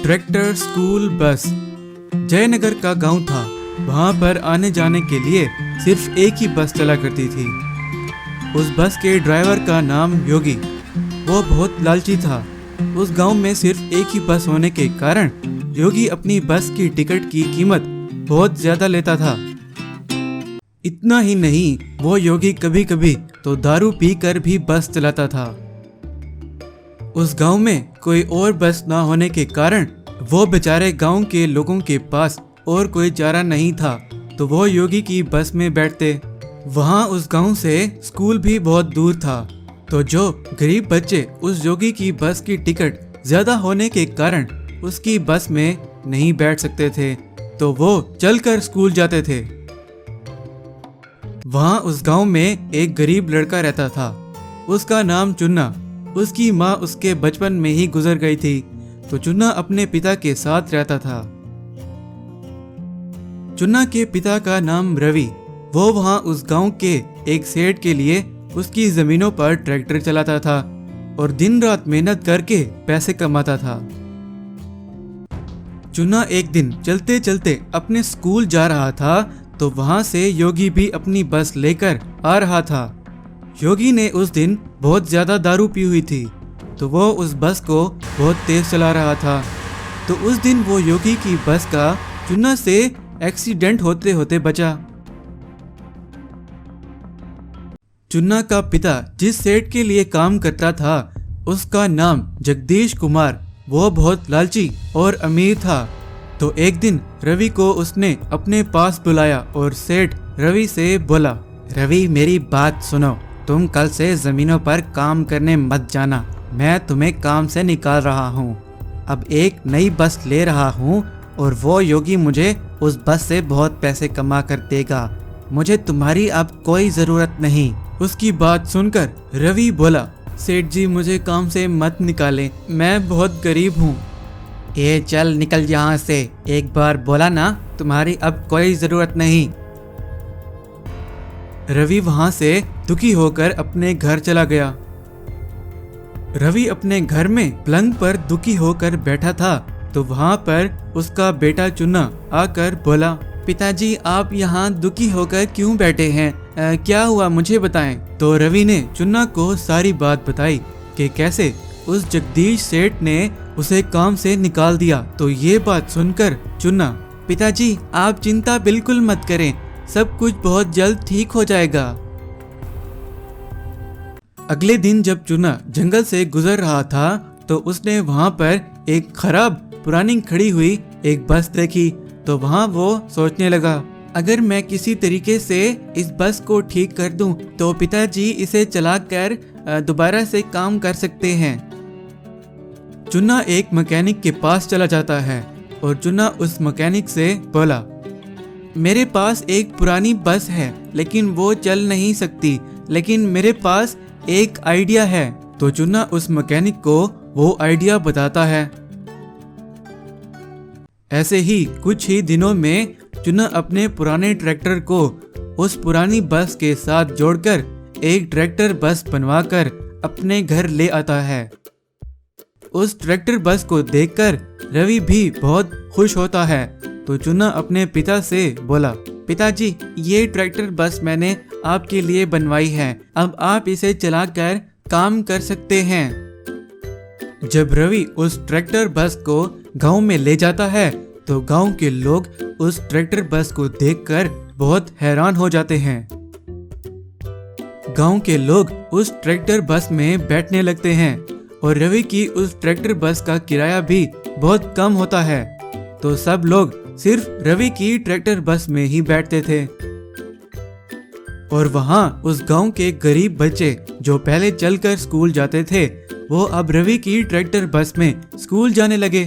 Tractor school bus Jaynagar का गांव था। वहां पर आने जाने के लिए सिर्फ एक ही बस चला करती थी। उस बस के ड्राइवर का नाम योगी। वो बहुत लालची था। उस गांव में सिर्फ एक ही बस होने के कारण योगी अपनी बस की टिकट की कीमत बहुत ज्यादा लेता था। इतना ही नहीं, वो योगी कभी कभी तो दारू पीकर भी बस चलाता था। उस गांव में कोई और बस ना होने के कारण वो बेचारे गांव के लोगों के पास और कोई चारा नहीं था, तो वो योगी की बस में बैठते। वहां उस गांव से स्कूल भी बहुत दूर था, तो जो गरीब बच्चे उस योगी की बस की टिकट ज्यादा होने के कारण उसकी बस में नहीं बैठ सकते थे, तो वो चलकर स्कूल जाते थे। वहां उस गांव में एक गरीब लड़का रहता था। उसका नाम चुन्ना। उसकी माँ उसके बचपन में ही गुजर गई थी, तो चुन्ना अपने पिता के साथ रहता था। चुन्ना के पिता का नाम रवि। वो वहां उस गांव के एक सेठ के लिए उसकी जमीनों पर ट्रैक्टर चलाता था और दिन रात मेहनत करके पैसे कमाता था। चुन्ना एक दिन चलते चलते अपने स्कूल जा रहा था, तो वहां से योगी भी अपनी बस लेकर आ रहा था। योगी ने उस दिन बहुत ज्यादा दारू पी हुई थी, तो वो उस बस को बहुत तेज चला रहा था। तो उस दिन वो योगी की बस का चुन्ना से एक्सीडेंट होते होते बचा। चुन्ना का पिता जिस सेठ के लिए काम करता था उसका नाम जगदीश कुमार। वो बहुत लालची और अमीर था, तो एक दिन रवि को उसने अपने पास बुलाया और सेठ रवि से बोला, रवि मेरी बात सुनो, तुम कल से जमीनों पर काम करने मत जाना। मैं तुम्हें काम से निकाल रहा हूँ। अब एक नई बस ले रहा हूँ और वो योगी मुझे उस बस से बहुत पैसे कमा कर देगा। मुझे तुम्हारी अब कोई जरूरत नहीं। उसकी बात सुनकर रवि बोला, सेठ जी मुझे काम से मत निकालें, मैं बहुत गरीब हूँ। ये चल निकल यहाँ से, एक बार बोला ना, तुम्हारी अब कोई जरूरत नहीं। रवि वहां से दुखी होकर अपने घर चला गया। रवि अपने घर में पलंग पर दुखी होकर बैठा था, तो वहां पर उसका बेटा चुन्ना आकर बोला, पिताजी आप यहाँ दुखी होकर क्यों बैठे हैं? क्या हुआ मुझे बताएं। तो रवि ने चुन्ना को सारी बात बताई कि कैसे उस जगदीश सेठ ने उसे काम से निकाल दिया। तो ये बात सुनकर चुन्ना, पिताजी आप चिंता बिल्कुल मत करें, सब कुछ बहुत जल्द ठीक हो जाएगा। अगले दिन जब चुन्ना जंगल से गुजर रहा था, तो उसने वहां पर एक खराब पुरानी खड़ी हुई एक बस देखी। तो वहां वो सोचने लगा, अगर मैं किसी तरीके से इस बस को ठीक कर दूं, तो पिताजी इसे चलाकर दोबारा से काम कर सकते हैं। चुन्ना एक मैकेनिक के पास चला जाता है और चुन्ना उस मैकेनिक से बोला, मेरे पास एक पुरानी बस है लेकिन वो चल नहीं सकती, लेकिन मेरे पास एक आइडिया है। तो चुन्ना उस मैकेनिक को वो आइडिया बताता है। ऐसे ही कुछ ही दिनों में चुन्ना अपने पुराने ट्रैक्टर को उस पुरानी बस के साथ जोड़कर एक ट्रैक्टर बस बनवाकर अपने घर ले आता है। उस ट्रैक्टर बस को देखकर रवि भी बहुत खुश होता है। तो चुन्ना अपने पिता से बोला, पिताजी ये ट्रैक्टर बस मैंने आपके लिए बनवाई है, अब आप इसे चलाकर काम कर सकते हैं। जब रवि उस ट्रैक्टर बस को गांव में ले जाता है, तो गांव के लोग उस ट्रैक्टर बस को देखकर बहुत हैरान हो जाते हैं। गांव के लोग उस ट्रैक्टर बस में बैठने लगते हैं और रवि की उस ट्रैक्टर बस का किराया भी बहुत कम होता है, तो सब लोग सिर्फ रवि की ट्रैक्टर बस में ही बैठते थे। और वहां उस गांव के गरीब बच्चे जो पहले चलकर स्कूल जाते थे, वो अब रवि की ट्रैक्टर बस में स्कूल जाने लगे।